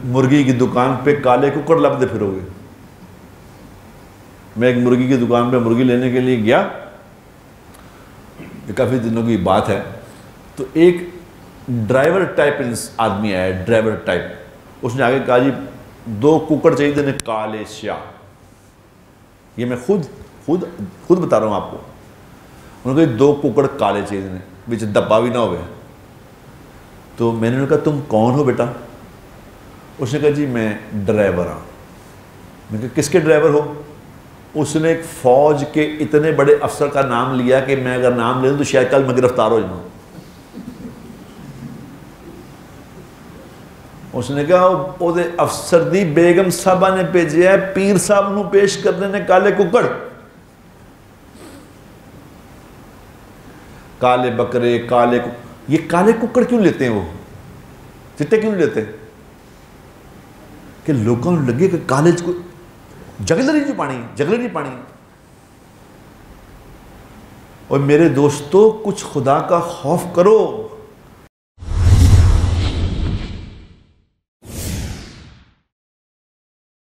मुर्गी की दुकान पे काले कुक्कड़ लपते फिरोगे। मैं एक मुर्गी की दुकान पे मुर्गी लेने के लिए गया, ये काफ़ी दिनों की बात है। तो एक ड्राइवर टाइप आदमी आया, ड्राइवर टाइप। उसने आगे कहा जी 2 कुक्कड़ चाहिए थे काले श्या। ये मैं खुद बता रहा हूँ आपको। उन्होंने कहा 2 कुक्कड़ काले चाहिए थे, बीच दब्बा भी ना हो गए। तो मैंने कहा तुम कौन हो बेटा? उसने कहा जी मैं ड्राइवर हाँ। मैंने कहा किसके ड्राइवर हो? उसने एक फौज के इतने बड़े अफसर का नाम लिया कि मैं अगर नाम ले लूं तो शायद कल मैं गिरफ्तार हो जाऊं। उसने कहा ओदे अफसर दी बेगम साहबा ने भेजे है पीर साहब को पेश करने ने काले कुक्कड़। काले बकरे काले ये काले कुक्कड़ क्यों लेते हैं? वो चिट्टे क्यों लेते हैं? कि लोगों को लगे कि कॉलेज को जगलरी नहीं पानी। और मेरे दोस्तों कुछ खुदा का खौफ करो।